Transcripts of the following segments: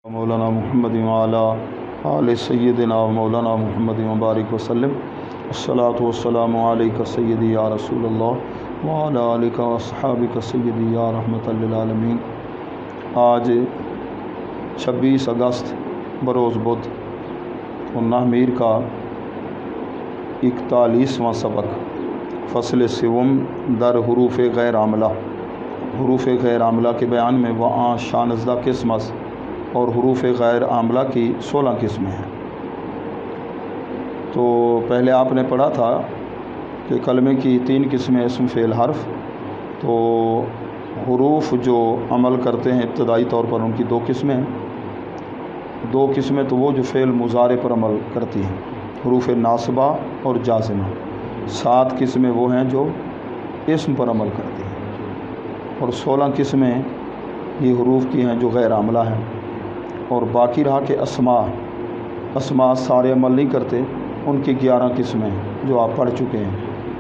مولانا محمد وعلی آل سیدنا مولانا محمد مبارک وسلم الصلاۃ والسلام علیک سیدی یا رسول اللہ وعلی آلک واصحابک سیدی یا رحمۃ للعالمین۔ آج 26 اگست بروز بدھ سنہ میر کا 41واں سبق فصل سوم در حروف غیر عاملہ۔ حروف غیر عاملہ کے بیان میں وہاں شانزدہ قسم اور حروف غیر عاملہ کی 16 قسمیں ہیں۔ تو پہلے آپ نے پڑھا تھا کہ کلمے کی 3 قسمیں اسم فعل حرف، تو حروف جو عمل کرتے ہیں ابتدائی طور پر ان کی 2 قسمیں ہیں۔ 2 قسمیں تو وہ جو فعل مضارع پر عمل کرتی ہیں، حروف ناصبہ اور جازمہ۔ 7 قسمیں وہ ہیں جو اسم پر عمل کرتی ہیں، اور 16 قسمیں یہ حروف کی ہیں جو غیر عاملہ ہیں۔ اور باقی رہا کہ اسماء سارے عمل نہیں کرتے، ان کی 11 قسمیں جو آپ پڑھ چکے ہیں۔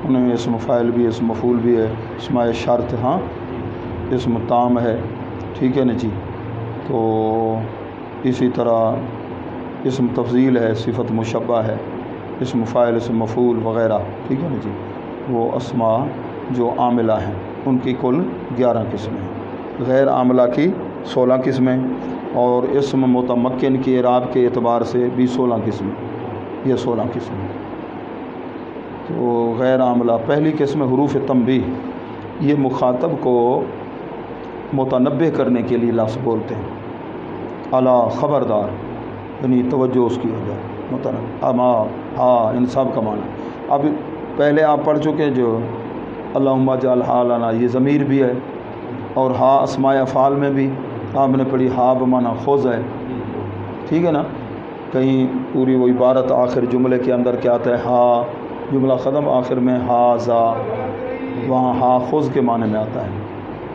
ان میں اسم فاعل بھی، اسم مفعول بھی ہے، اسماء شرط، اسم تام ہے، ٹھیک ہے نا جی۔ تو اسی طرح اسم تفضیل ہے، صفت مشبہ ہے، اسم فاعل، اسم مفعول وغیرہ، ٹھیک ہے نا جی۔ وہ اسماء جو عاملہ ہیں ان کی کل 11 قسمیں، غیر عاملہ کی 16 قسمیں، اور اسم متمکن کی اعراب کے اعتبار سے بھی 16 قسمیں، یہ 16 قسمیں۔ تو غیر عاملہ پہلی قسم حروف تنبیہ، یہ مخاطب کو متنبہ کرنے کے لیے لفظ بولتے ہیں۔ الا، خبردار، یعنی توجہ اس کی ہو جائے، متنبہ، اما، ہاں، ان سب کا معنی۔ اب پہلے آپ پڑھ چکے جو اللہم اجعل حالنا، یہ ضمیر بھی ہے، اور ہا اسماء افعال میں بھی آپ نے پڑھی ہا بمعنی خذ ہے، ٹھیک ہے نا۔ کہیں پوری وہ عبارت آخر جملے کے اندر کیا آتا ہے، ہا، جملہ ختم آخر میں ہا زا، وہاں ہا خذ کے معنی میں آتا ہے۔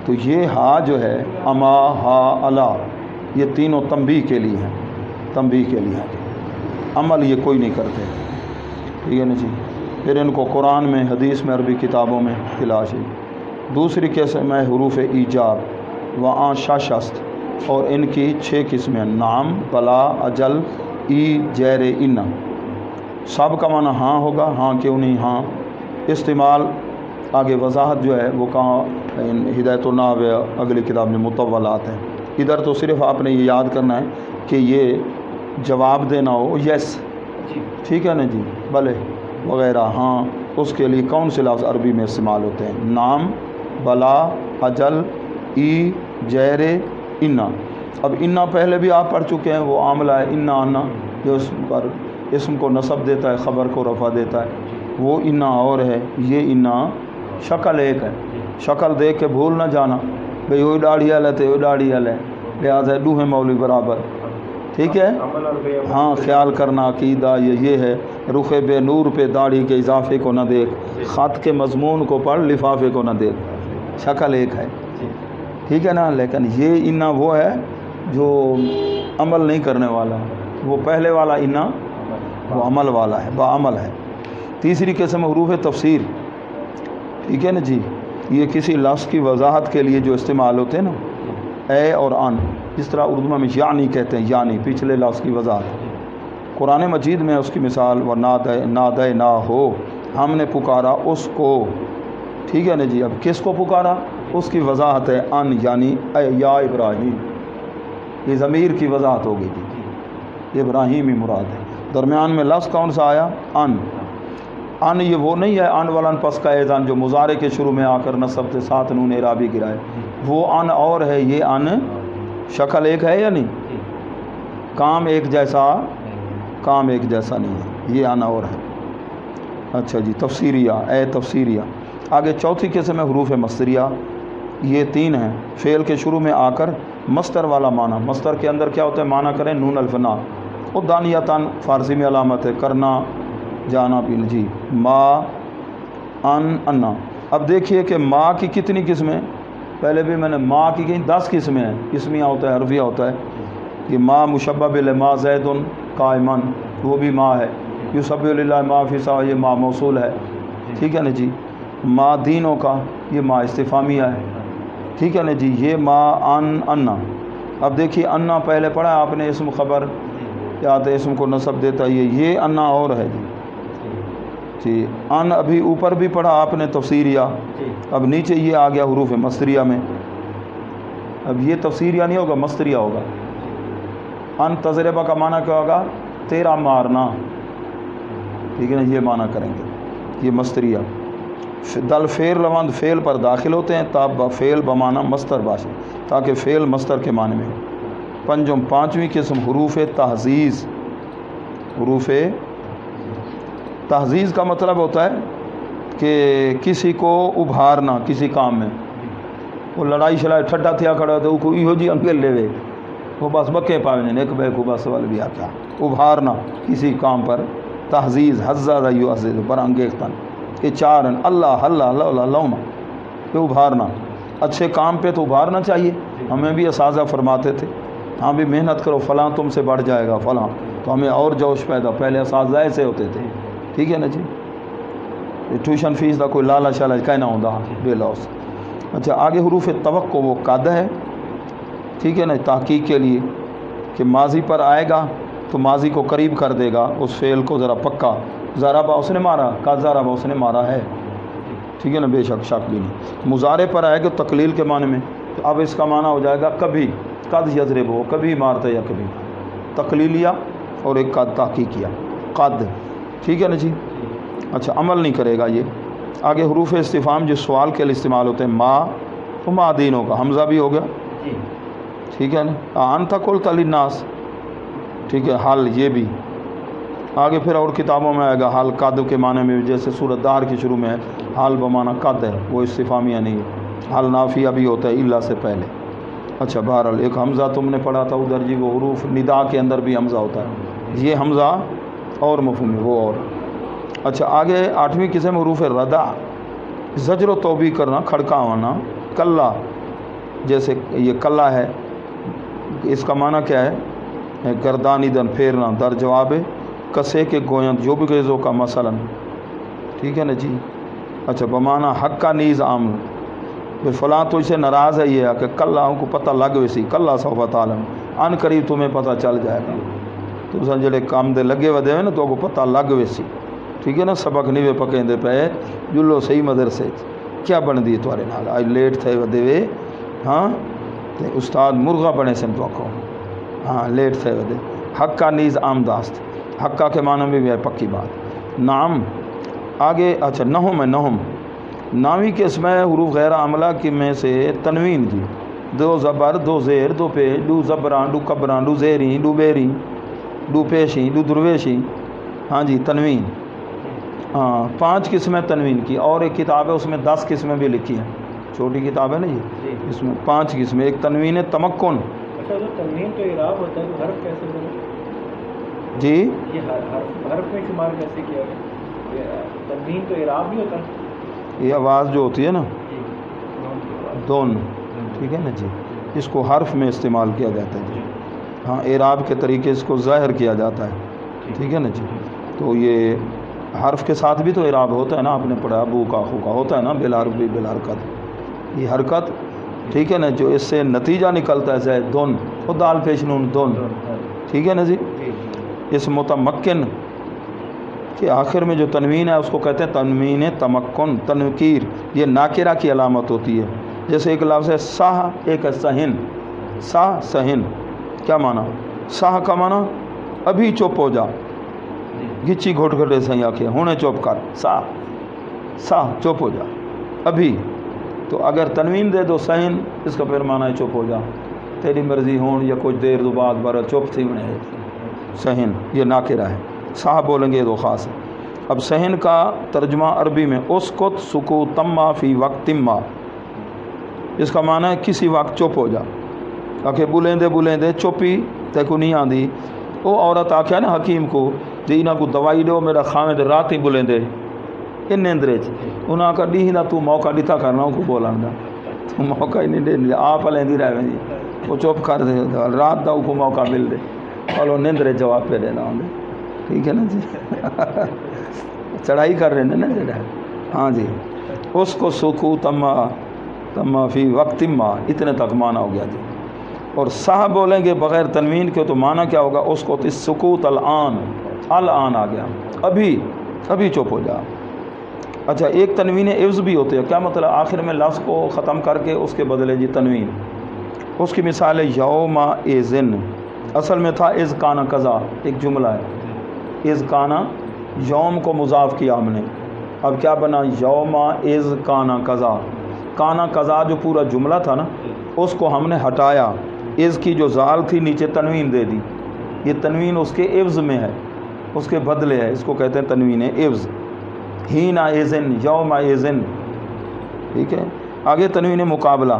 تو یہ ہا جو ہے، اما، ہا، الا، یہ تینوں تنبیہ کے لیے ہیں، تنبیہ کے لیے ہیں، عمل یہ کوئی نہیں کرتے، ٹھیک ہے نا جی۔ پھر ان کو قرآن میں، حدیث میں، عربی کتابوں میں تلاش ہے۔ دوسری قسم ہے حروف ایجاب، وہاں شاشست، اور ان کی 6 قسمیں، نام، بلا، اجل، ای، جیر، ان۔ سب کا معنی ہاں ہوگا، ہاں کیوں نہیں، ہاں۔ استعمال آگے وضاحت جو ہے وہ کہاں، ہدایت النحو اگلی کتاب میں مطولات ہیں۔ ادھر تو صرف آپ نے یہ یاد کرنا ہے کہ یہ جواب دینا ہو یس، ٹھیک ہے نا جی، بلے وغیرہ، ہاں، اس کے لیے کون سے لفظ عربی میں استعمال ہوتے ہیں، نام، بلا، اجل، ای، جیر، انا۔ اب انا پہلے بھی آپ پڑھ چکے ہیں، وہ عاملہ ہے، انا، انا، جو اس پر اسم کو نصب دیتا ہے، خبر کو رفع دیتا ہے، وہ انا اور ہے۔ یہ انا شکل ایک ہے، شکل دیکھ کے بھول نہ جانا بھئی وہ داڑھی والے تھے، وہ داڑھی والے، لہٰذا دوہیں مولوی برابر، ٹھیک ہے۔ ہاں، خیال کرنا عقیدہ یہ ہے، رخ بے نور پہ داڑھی کے اضافے کو نہ دیکھ، خط کے مضمون کو پڑھ، لفافے کو نہ دیکھ، شکل ایک ہے، ٹھیک ہے نا۔ لیکن یہ انا وہ ہے جو عمل نہیں کرنے والا، وہ پہلے والا انا وہ عمل والا ہے، بعمل ہے۔ تیسری قسم حروف تفسیر، ٹھیک ہے نا جی، یہ کسی لفظ کی وضاحت کے لیے جو استعمال ہوتے ہیں نا، اے اور ان، جس طرح اردو میں یعنی کہتے ہیں، یعنی پچھلے لفظ کی وضاحت۔ قرآن مجید میں اس کی مثال و نادے نہ ہو، ہم نے پکارا اس کو، ٹھیک ہے نا جی۔ اب کس کو پکارا، اس کی وضاحت ہے ان، یعنی اے یا ابراہیم، یہ ضمیر کی وضاحت ہوگی جی، ابراہیم ہی مراد ہے۔ درمیان میں لفظ کون سا آیا، ان۔ ان یہ وہ نہیں ہے ان ولن پس کا ایزان جو مضارع کے شروع میں آ کر نصب سے 7 نون اعرابی گرائے، وہ ان اور ہے، یہ ان شکل ایک ہے یا نہیں، کام ایک جیسا نہیں ہے، یہ ان اور ہے۔ اچھا جی، تفسیریہ، اے تفسیریہ۔ آگے چوتھی قسم ہے حروف مصدریہ، یہ 3 ہیں، فعل کے شروع میں آ کر مصدر والا معنی، مصدر کے اندر کیا ہوتا ہے، معنی کریں نون الفنا، اور دانیتاً فارسی میں علامت ہے، کرنا، جانا، پینا، جی، ما، ان، انا۔ اب دیکھیے کہ ما کی کتنی قسمیں، پہلے بھی میں نے ما کی کہیں 10 قسمیں ہیں، اسمیہ ہوتا ہے، حرفیہ ہوتا ہے۔ یہ ما مشبہ بالما زید قائمن، وہ بھی ما ہے۔ یسبح للہ ما فی السماء، یہ ما موصول ہے، ٹھیک ہے نا جی۔ ما دینوں کا، یہ ما استفہامیہ ہے، ٹھیک ہے نا جی۔ یہ ما ان، انا، اب دیکھیے انا پہلے پڑھا آپ نے اسم خبر یا تو اسم کو نصب دیتا ہے یہ انا اور ہے جی ان ابھی اوپر بھی پڑھا آپ نے تفسیریہ، اب نیچے یہ آ گیا حروف مصدریہ میں، اب یہ تفسیریہ نہیں ہوگا مصدریہ ہوگا۔ ان تجربہ کا معنی کیا ہوگا؟ تیرا مارنا، ٹھیک ہے نا، یہ معنی کریں گے، یہ مصدریہ۔ دل فعل روند فعل پر داخل ہوتے ہیں تاب فعل بمعنی مصدر باشے، تاکہ فعل مصدر کے معنی میں ہو۔ پنجم پانچویں قسم حروف تحزیز۔ حروف تحزیز کا مطلب ہوتا ہے کہ کسی کو ابھارنا کسی کام میں، وہ لڑائی شڑائی ٹھڈا تھیا کھڑا تو کو ایہو جی انگل لے وے، وہ بس بکے پاوے ایک بے کو بس وال بھی کیا ابھارنا کسی کام پر، تحزیز حزازہ یعزز پر انگیختن، یہ چار ہیں، اللہ اللہ اللہ اللہم، یہ ابھارنا۔ اچھے کام پہ تو ابھارنا چاہیے، ہمیں بھی اساتذہ فرماتے تھے ہاں بھی محنت کرو فلاں تم سے بڑھ جائے گا فلاں، تو ہمیں اور جوش پیدا، پہلے اساتذہ ایسے ہوتے تھے، ٹھیک ہے نا جی، ٹیوشن فیس کا کوئی لالچ شالچ کہنا ہوتا بے لوس۔ اچھا آگے حروف توقع وہ قد ہے، ٹھیک ہے نا، تحقیق کے لیے کہ ماضی پر آئے گا تو ماضی کو قریب کر دے گا، اس فعل کو ذرا پکا، ضربہ اس نے مارا، قد ضربہ اس نے مارا ہے، ٹھیک ہے نا، بے شک شک بھی نہیں۔ مضارع پر آئے گا تقلیل کے معنی میں، تو اب اس کا معنی ہو جائے گا کبھی، قد یضرب ہو، کبھی مارتا یا کبھی، تقلیلیہ اور ایک قد تحقیقیہ، قد، ٹھیک ہے نا جی۔ اچھا عمل نہیں کرے گا یہ۔ آگے حروف استفہام جو سوال کے لیے استعمال ہوتے ہیں، ما تو ما دینوں کا حمزہ بھی ہو گیا، ٹھیک ہے نا، انت قلت للناس، ٹھیک ہے، حال یہ بھی آگے پھر اور کتابوں میں آئے گا حال قد کے معنی میں، جیسے سورۃ دار کے شروع میں ہے حال بمعنی قد ہے، وہ استفہامیہ نہیں ہے، حال نافیہ بھی ہوتا ہے الا سے پہلے۔ اچھا بہرحال ایک حمزہ تم نے پڑھا تھا ادھر جی، وہ حروف ندا کے اندر بھی حمزہ ہوتا ہے، یہ حمزہ اور مفہوم ہے وہ اور۔ اچھا آگے آٹھویں قسم حروف ردع، زجر و توبیخ کرنا، کھڑکا ہونا، کلا، جیسے یہ کلا ہے، اس کا معنی کیا ہے؟ گردانی دن پھیرنا، در جواب کسے کے گویند جو بھی گیزوں کا مثلا، ٹھیک ہے نا جی۔ اچھا بمعنی حق کا نیز عام، پھر فلاں تو اسے ناراض ہے، یہ ہے کہ کل کو پتہ لگ ویسی، کل سوف تعلم، ان قریب تمہیں پتہ چل جائے گا، تو سن جڑے کام دے لگے ودے ہوئے نا تو کو پتہ لگ ویسی، ٹھیک ہے نا، سبق نہیں وے پکیں دے پے جلو صحیح مدرسے کیا بن دی تھوڑے نال، آج لیٹ تھے ودے وے، ہاں تے استاد مرغا بنے سن تو آکھو، ہاں لیٹ تھے ودے، حق کا نیز عام داست، حق کا کے معنی میں بھی ہے پکی بات۔ نعم آگے اچھا نہم ہے، نہم ناوی کے اسم حروف غیر عاملہ کے میں سے تنوین جی، دو زبر دو زیر دو پیش، دو زبران دو قبران دو زیریں دو بیریں دو پیشیں دو درویشیں، ہاں جی تنوین، ہاں 5 قسمیں تنوین کی، اور ایک کتاب ہے اس میں 10 قسمیں بھی لکھی ہیں، چھوٹی کتاب ہے نا یہ، اس میں 5 قسمیں، ایک تنوین تمکن۔ اچھا تو تنوین تو اعراب ہوتا ہے، تو حرف کیسے بنے جی؟ یہ حرف میں شمار کیسے کیا گیا؟ تنوین تو اعراب بھی ہوتا ہے، یہ آواز جو ہوتی ہے نا دون، ٹھیک ہے نا جی، اس کو حرف میں استعمال کیا جاتا ہے جی، ہاں اعراب کے طریقے اس کو ظاہر کیا جاتا ہے، ٹھیک ہے نا جی، تو یہ حرف کے ساتھ بھی تو اعراب ہوتا ہے نا، آپ نے پڑھا ابو کا اخو کا ہوتا ہے نا، بالحرف بھی بالحرکت، یہ حرکت، ٹھیک ہے نا، جو اس سے نتیجہ نکلتا ہے زید دون، وہ دال پیش نون دون، ٹھیک ہے نا جی۔ اس متمکن کہ آخر میں جو تنوین ہے اس کو کہتے ہیں تنوین تمکن، تنکیر، یہ ناکرہ کی علامت ہوتی ہے، جیسے ایک لفظ ہے ساہ، ایک ہے سہن، ساہ سہن، کیا معنی؟ ساہ کا معنی ابھی چپ ہو جا، گچی گھوٹ گھٹے سہی آکھے ہونے چپ کر، ساہ ساہ چپ ہو جا ابھی، تو اگر تنوین دے دو سہن، اس کا پھر معنی ہے چپ ہو جا، تیری مرضی ہون یا کچھ دیر دو بعد بارہ چپ تھی انہیں، سہن یہ ناکرہ ہے، صاحب بولیں گے تو خاص ہے۔ اب سہن کا ترجمہ عربی میں اسکت سکوتما فی وقت ما، اس کا معنی ہے کسی وقت چپ ہو جا، آکھے بولیندے بولیندے چپی تے کو نہیں آندی، وہ عورت آکھیا نا حکیم کو دینا کو دوائی دو میرا خامد رات ہی بولیندے ان اندرے چ، انہاں کا ڈی نہ تو موقع ڈتا کرنا کو بولن دا، تو موقع ہی نہیں دے، آپ لیندی رہے جی، وہ چپ کر دے رات دا کو موقع مل دے، اور وہ نندرے جواب پہ دینا ہوں، ٹھیک ہے نا جی، چڑھائی کر رہے ہیں نا جڑا، ہاں جی، اس کو سکو تما تما فی وقت ما، اتنے تک مانا ہو گیا جی۔ اور صاحب بولیں گے بغیر تنوین کے تو معنی کیا ہوگا؟ اس کو سکوت الان آ گیا، ابھی چپ ہو جا۔ اچھا ایک تنوین عوض بھی ہوتے ہیں، کیا مطلب؟ آخر میں لفظ کو ختم کر کے اس کے بدلے جی تنوین۔ اس کی مثال ہے یوم ایزن، اصل میں تھا از کانا قضا، ایک جملہ ہے، از کانا، یوم کو مضاف کیا ہم نے، اب کیا بنا؟ یوم از کانا قضا جو پورا جملہ تھا نا اس کو ہم نے ہٹایا، از کی جو زال تھی نیچے تنوین دے دی، یہ تنوین اس کے عوض میں ہے، اس کے بدلے ہے، اس کو کہتے ہیں تنوین عوض۔ ہینا ایزن، یوم ایزن، ٹھیک ہے۔ آگے تنوین مقابلہ،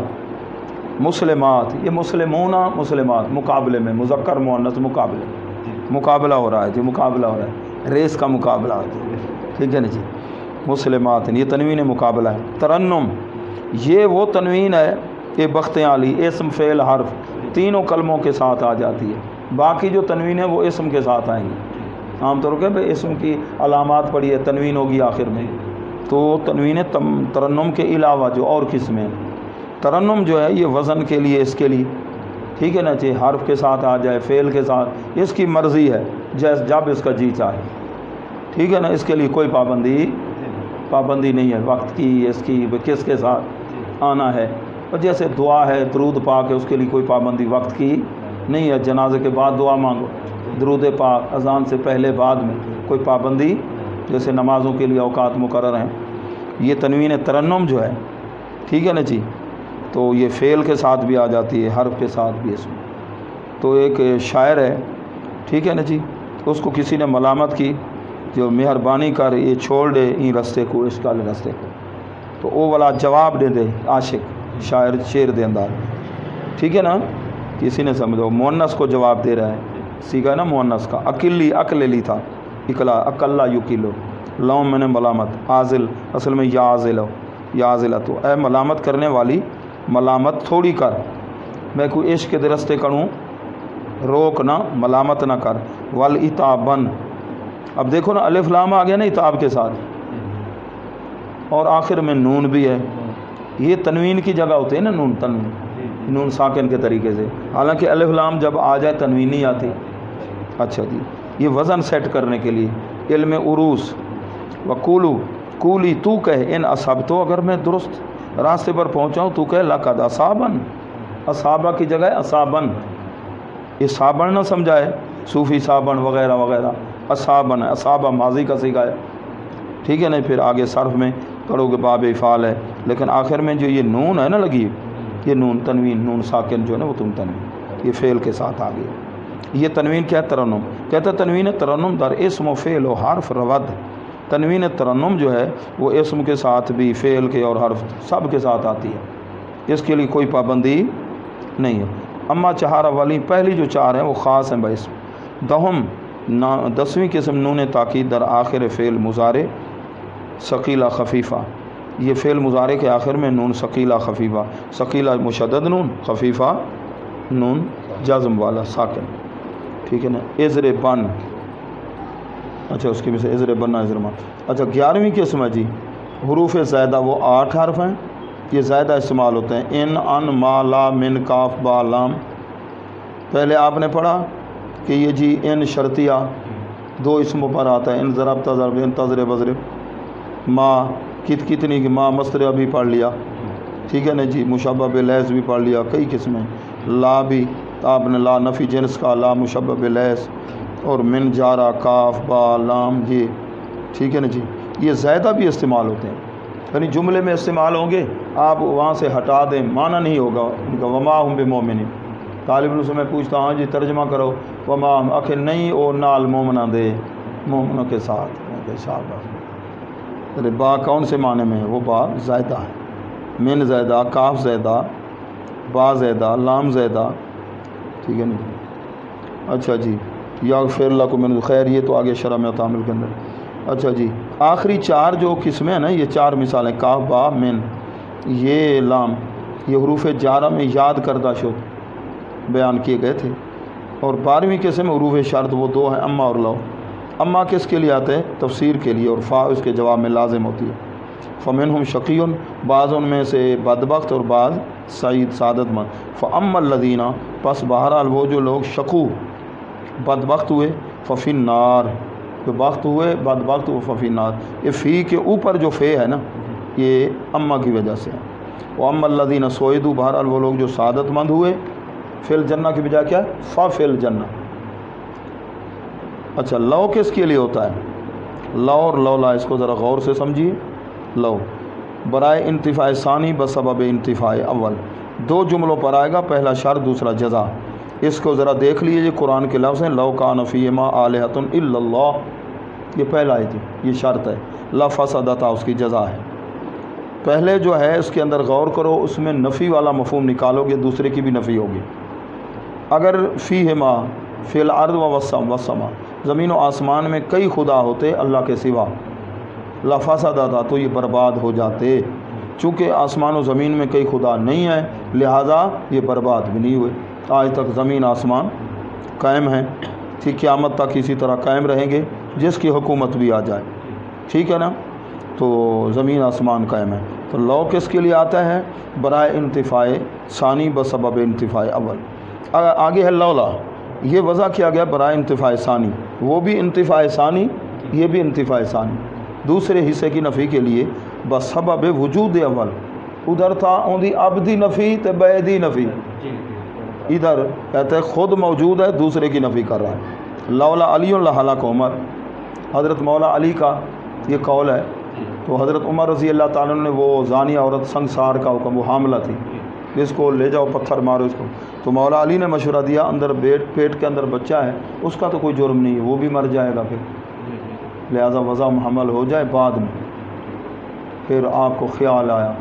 مسلمات، یہ مسلمون مسلمات، مقابلے میں مذکر مؤنث مقابلہ ہو رہا ہے جی، مقابلہ ہو رہا ہے، ریس کا مقابلہ ہے، ٹھیک ہے نا جی۔ مسلمات یہ تنوین مقابلہ ہے۔ ترنم یہ وہ تنوین ہے کہ بخت عالی، اسم فعل حرف تینوں کلموں کے ساتھ آ جاتی ہے، باقی جو تنوین ہے وہ اسم کے ساتھ آئیں گی۔ عام طور پہ اسم کی علامات پڑھی ہے، تنوین ہوگی آخر میں، تو تنوین ترنم کے علاوہ جو اور قسمیں ہیں، ترنم جو ہے یہ وزن کے لیے، اس کے لیے، ٹھیک ہے نا جی، حرف کے ساتھ آ جائے، فعل کے ساتھ، اس کی مرضی ہے، جب اس کا جی چاہے، ٹھیک ہے نا، اس کے لیے کوئی پابندی نہیں ہے وقت کی، اس کی کس کے ساتھ آنا ہے۔ اور جیسے دعا ہے، درود پاک ہے، اس کے لیے کوئی پابندی وقت کی نہیں ہے، جنازے کے بعد دعا مانگو، درود پاک اذان سے پہلے بعد میں، کوئی پابندی، جیسے نمازوں کے لیے اوقات مقرر ہیں۔ یہ تنوین ترنم جو ہے، ٹھیک ہے نا جی، تو یہ فعل کے ساتھ بھی آ جاتی ہے، حرف کے ساتھ بھی اس میں۔ تو ایک شاعر ہے، ٹھیک ہے نا جی، اس کو کسی نے ملامت کی، جو مہربانی کر یہ چھوڑ دے این رستے کو، عشق والے رستے کو، تو وہ والا جواب دے عاشق، شاعر شعر دے انداز، ٹھیک ہے نا، کسی نے سمجھو مؤنث کو جواب دے رہا ہے، سیکھا نا مؤنث کا، اکلی تھا، اکلا یکلو، لوم میں نے ملامت، عازل اصل میں یا عازلہ، تو اے ملامت کرنے والی ملامت تھوڑی کر، میں کوئی عشق کے رستے کروں، روک نہ، ملامت نہ کر، والعتابن، اب دیکھو نا الف لام آ گیا نا عتاب کے ساتھ، اور آخر میں نون بھی ہے، یہ تنوین کی جگہ ہوتے ہیں نا، تنوین، نون ساکن کے طریقے سے، حالانکہ الف لام جب آ جائے تنوین نہیں آتی۔ اچھا جی، یہ وزن سیٹ کرنے کے لیے، علم عروس، کولی تو کہہ ان اصابتو، اگر میں درست راستے پر پہنچاؤں تو کہہ لقد اصابن، اصابہ کی جگہ اصابن، یہ صابن نہ سمجھائے صوفی صابن وغیرہ وغیرہ، اصابن، اصابہ ماضی کا صیغہ ہے، ٹھیک ہے نا، پھر آگے صرف میں پڑھو گے باب افعال ہے، لیکن آخر میں جو یہ نون ہے نا لگی، یہ نون تنوین، نون ساکن جو ہے نا وہ تنوین، یہ فعل کے ساتھ آ گئی۔ یہ تنوین کیا ہے؟ ترنم، کہتا ہے تنوین ترنم در اسم و فعل و حرف رود، تنوین ترنم جو ہے وہ اسم کے ساتھ بھی، فعل کے اور حرف سب کے ساتھ آتی ہے، اس کے لیے کوئی پابندی نہیں ہے۔ اما چہارہ والی، پہلی جو چار ہیں وہ خاص ہیں باسم، دہم 10ویں قسم نون تاکید در آخر فعل مضارع ثقیلہ خفیفہ، یہ فعل مضارع کے آخر میں نون ثقیلہ خفیفہ، ثقیلہ مشدد نون، خفیفہ نون جزم والا ساکن، ٹھیک ہے نا، ازر بن، اچھا اس کی مثال ازر بننا ازر مان۔ اچھا 11ویں قسم ہے جی حروف زائدہ، وہ 8 حرف ہیں، یہ زائدہ استعمال ہوتے ہیں، ان، ان، ما، لا، من، کاف، با، لام۔ پہلے آپ نے پڑھا کہ یہ جی ان شرطیہ 2 اسموں پر آتا ہے، ان ضربت ضرب، ان تضرب ضرب، ما کتنی کی ما مصدر ابھی پڑھ لیا، ٹھیک ہے نا جی، مشبہ بلیس بھی پڑھ لیا، کئی قسمیں، لا بھی آپ نے لا نفی جنس کا، لا مشبہ بلیس، اور من جارہ، کاف، با، لام، یہ ٹھیک ہے نا جی، یہ زائدہ بھی استعمال ہوتے ہیں، یعنی جملے میں استعمال ہوں گے، آپ وہاں سے ہٹا دیں، معنی نہیں ہوگا ان کا، وما ہم بمومنین، طالب علم سے میں پوچھتا ہوں جی ترجمہ کرو، وما ہم، آخر نہیں او نال مومنہ دے، مومنوں کے ساتھ، شاباش، با کون سے معنی میں ہے؟ وہ با زائدہ ہے، من زائدہ، کاف زائدہ، با زائدہ، لام زائدہ، ٹھیک ہے نا جی۔ اچھا جی، یغفر اللہ کو من خیر، یہ تو آگے شرح میں تعامل کے اندر۔ اچھا جی، آخری 4 جو قسمیں ہیں نا، یہ 4 مثالیں، کاف، با، من، یہ لام، یہ حروف جارہ میں یاد کردہ شد بیان کیے گئے تھے، اور 12ویں قسم حروف شرط، وہ 2 ہیں، اما اور لو۔ اما کس کے لیے آتے ہیں؟ تفسیر کے لیے، اور فا اس کے جواب میں لازم ہوتی ہے، فمنہم شقیٌ، بعض ان میں سے بدبخت اور بعض سعید سعادت مند. فاما الذین، پس بہرحال وہ جو لوگ شقو بدبخت ہوئے، ففی النار، جو بخت ہوئے بدبخت ہوئے ففی النار. یہ فی کے اوپر جو فے ہے نا یہ اما کی وجہ سے ہے. واما الذین سعدوا، بہرحال وہ لوگ جو سعادت مند ہوئے، فی الجنہ کی بجائے کیا ہے ففی الجنہ. اچھا لو کس کے لیے ہوتا ہے؟ لو اور لولا اس کو ذرا غور سے سمجھیے. لو برائے انتفاع ثانی بسبب انتفاع اول، دو جملوں پر آئے گا، پہلا شرط دوسرا جزا. اس کو ذرا دیکھ لیجیے، یہ قرآن کے لفظ ہیں. لو کان فیہما آلہۃ الا اللہ، یہ پہلا آیت ہے، یہ شرط ہے. لفسدتا اس کی جزا ہے. پہلے جو ہے اس کے اندر غور کرو، اس میں نفی والا مفہوم نکالو گے، دوسرے کی بھی نفی ہوگی. اگر فیہما فی الارض والسماء، زمین و آسمان میں کئی خدا ہوتے اللہ کے سوا، لفسدتا تو یہ برباد ہو جاتے. چونکہ آسمان و زمین میں کئی خدا نہیں ہیں لہذا یہ برباد بھی نہیں ہوئے. آج تک زمین آسمان قائم ہیں، ٹھیک، قیامت تک اسی طرح قائم رہیں گے، جس کی حکومت بھی آ جائے، ٹھیک ہے نا. تو زمین آسمان قائم ہے. تو لو کس کے لیے آتا ہے؟ برائے انتفاع ثانی بسبب انتفاع اول. آگے ہے لولا، یہ وضع کیا گیا برائے انتفاع ثانی، وہ بھی انتفاع ثانی یہ بھی انتفاع ثانی، دوسرے حصے کی نفی کے لیے. بسبب وجود اول، ادھر تھا اندھی ابدی نفی تے بعدی نفی، ادھر کہتے ہیں خود موجود ہے دوسرے کی نفی کر رہا ہے. لولا علی لہلک عمر، حضرت مولا علی کا یہ قول ہے. تو حضرت عمر رضی اللہ تعالیٰ نے وہ زانی عورت سنگسار کا حکم، وہ حاملہ تھی، اس کو لے جاؤ پتھر مارو اس کو. تو مولا علی نے مشورہ دیا، اندر پیٹ کے اندر بچہ ہے، اس کا تو کوئی جرم نہیں ہے، وہ بھی مر جائے گا پھر، لہذا وضع حمل ہو جائے بعد میں. پھر آپ کو خیال آیا،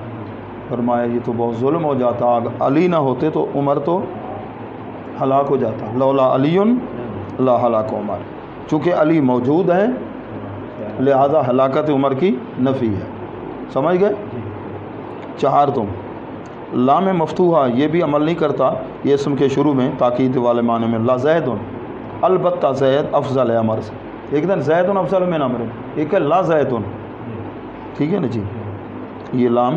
فرمایا یہ تو بہت ظلم ہو جاتا، اگر علی نہ ہوتے تو عمر تو ہلاک ہو جاتا. لولا علی لا ہلاک عمر، چونکہ علی موجود ہیں لہذا ہلاکت عمر کی نفی ہے. سمجھ گئے؟ چہارتم، لام مفتوحہ یہ بھی عمل نہیں کرتا، یہ اسم کے شروع میں تاکید والے معنی میں. لا زید، البتہ زید افضل ہے عمر سے. ایک دن زید افضل میں نہ مرے، ایک ہے لا زید، ٹھیک ہے نا جی. یہ لام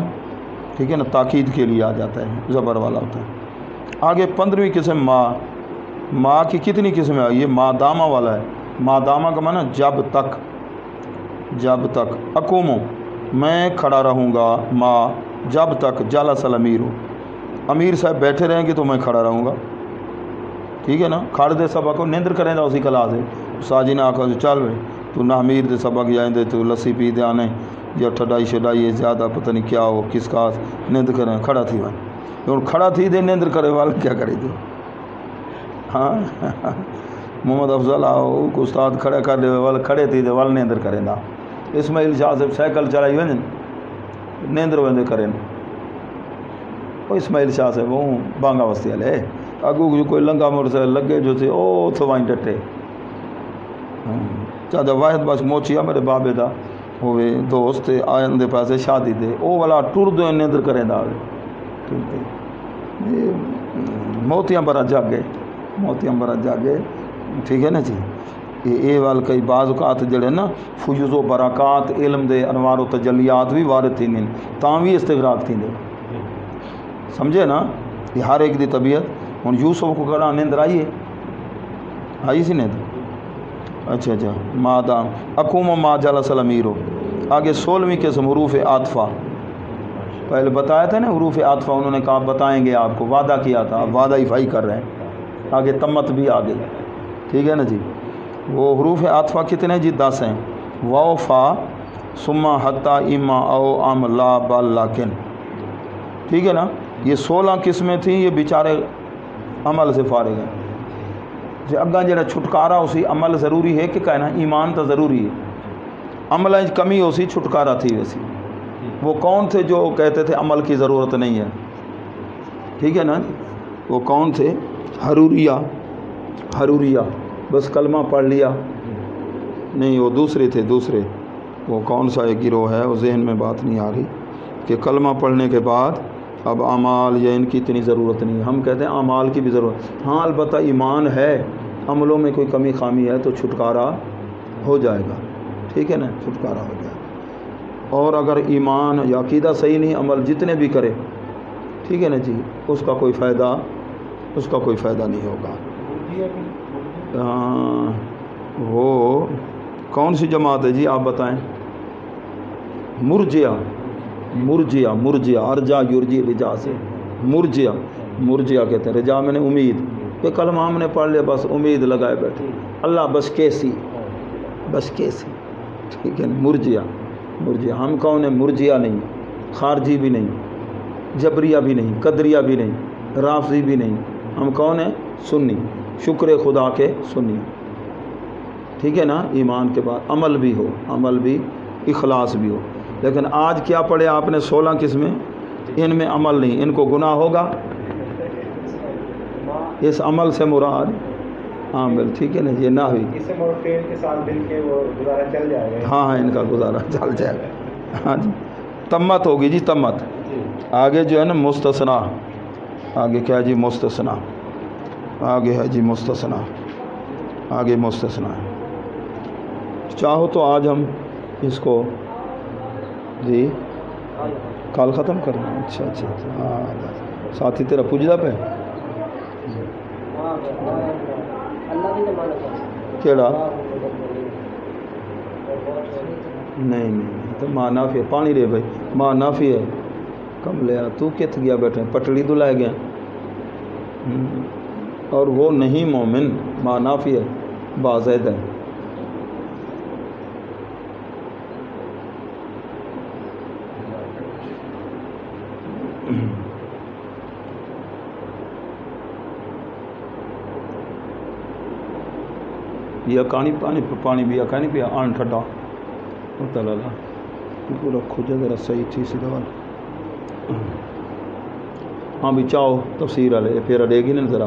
ٹھیک ہے نا تاکید کے لیے آ جاتا ہے، زبر والا ہوتا ہے. آگے 15ویں قسم ما کی کتنی قسمیں آئی؟ یہ ما دامہ والا ہے. ما دامہ کا معنی جب تک، جب تک. اقومو میں کھڑا رہوں گا، ما جب تک جلس الامیر، امیر صاحب بیٹھے رہیں گے تو میں کھڑا رہوں گا، ٹھیک ہے نا. کھڑ دے سبق کو نیندر کریں گا اسی کلاس ہے. ساجی نے آخر چل بھائی تو نہ امیر دے سبق جائیں دے تو لسی پی دے آنے یا ٹھڈائی شڈائی زیادہ پتہ نہیں کیا ہو کس کا نیند کریں. کھڑا تھی بھائی اور کھڑا تھی دے نیندر کرے والا کیا کرے دے. ہاں محمد افضل آؤ استاد کھڑا کر دے والا کھڑے تھی دے والا نیندر کریں دا. اسماعیل شاہ صاحب سائیکل چلائی ونجن نیندر وندے کریں. وہ اسماعیل شاہ صاحب وہ بانگا وستی والے اگو جو کوئی لنگا موٹر سائیکل لگے جو تھے او تو وائن ڈٹے. چاہتا واحد بس موچیا میرے بابے دا ہوئے دوست آئن دے پاسے شادی دے او والا ٹور دو نیندر کریں دا. موتیاں برا جاگے، موتیاں برا جاگے، ٹھیک ہے نا جی. یہ وال کئی بعض اوقات جڑے نا فیوز و برکات علم دے انوار و تجلیات بھی وارد تھی نہیں تاں بھی استغراق تھی دے. سمجھے نا، یہ ہر ایک دی طبیعت. ہوں یوسف کو کہنا نیندر آئیے آئی سی نیندر. اچھا اچھا ما دام اقوم ما جلس الامیر. آگے 16ویں قسم حروف عاطفہ. پہلے بتایا تھا نا حروف عاطفہ، انہوں نے کہا بتائیں گے آپ کو، وعدہ کیا تھا، وعدہ افائی کر رہے ہیں. آگے تمت بھی آ گئی، ٹھیک ہے نا جی. وہ حروف عاطفہ کتنے جی؟ 10 ہیں. واو فا ثم حتی اما او ام لا بل لیکن، ٹھیک ہے نا. یہ 16 قسمیں تھیں، یہ بیچارے عمل سے فارغ ہیں. جی اگاں جڑا چھٹکارا اسی عمل ضروری ہے کہ کہنا ایمان تو ضروری ہے، عمل کمی اسی چھٹکارا تھی. ویسی وہ کون تھے جو کہتے تھے عمل کی ضرورت نہیں ہے؟ ٹھیک ہے نا. وہ کون تھے؟ حروریہ بس کلمہ پڑھ لیا نہیں، وہ دوسرے تھے. دوسرے وہ کون سا ایک گروہ ہے وہ ذہن میں بات نہیں آ رہی کہ کلمہ پڑھنے کے بعد اب اعمال یا ان کی اتنی ضرورت نہیں ہے. ہم کہتے ہیں اعمال کی بھی ضرورت. ہاں البتہ ایمان ہے، عملوں میں کوئی کمی خامی ہے تو چھٹکارا ہو جائے گا، ٹھیک ہے نا، چھٹکارا ہو جائے گا. اور اگر ایمان یا عقیدہ صحیح نہیں، عمل جتنے بھی کرے، ٹھیک ہے نا جی، اس کا کوئی فائدہ نہیں ہوگا۔ وہ کون سی جماعت ہے جی آپ بتائیں؟ مرجیہ ارجا یرجی رجا سے مرجیہ کہتے ہیں، رجا میں نے امید، یہ کلمہ ہم نے پڑھ لیا بس امید لگائے بیٹھے، اللہ بس کیسی، ٹھیک ہے نا، مرجیہ ہم کون ہیں؟ مرجیہ نہیں، خارجی بھی نہیں، جبریہ بھی نہیں، قدریہ بھی نہیں، رافضی بھی نہیں، ہم کون ہیں؟ سنی، شکر خدا کے سنی، ٹھیک ہے نا۔ ایمان کے بعد عمل بھی ہو، عمل بھی، اخلاص بھی ہو۔ لیکن آج کیا پڑھے آپ نے؟ 16 قسمیں، ان میں عمل نہیں، ان کو گناہ ہوگا؟ اس عمل سے مراد عامل، ٹھیک ہے نا، یہ نہ ہوئی، اسم اور فعل کے ساتھ مل کے وہ گزارا چل جائے گا۔ ہاں ان کا گزارا چل جائے گا، ہاں جی۔ تمت ہوگی جی، تمت۔ آگے جو ہے نا مستثنا، آگے کیا جی؟ مستثنا، آگے ہے جی مستثنا، آگے مستثنا ہے۔ چاہو تو آج ہم اس کو جی کال ختم کرنا، اچھا ہاں، ساتھی تیرا پوجدہ پہ کیڑا؟ نہیں تو ماں نافی ہے، پانی رے بھائی، ماں نافی ہے، کم لیا تو کت گیا بیٹھے، پٹڑی تو لائے گیا، اور وہ نہیں مومن، ماں نافی ہے، بازید ہے۔ یہ پانی بھی کھانی پیا آن ٹھڈا تعالیٰ کو رکھو جا ذرا صحیح تھی سی دوا۔ ہاں بھی چاہو تفسیر والے پھر اڑے گی نا ذرا۔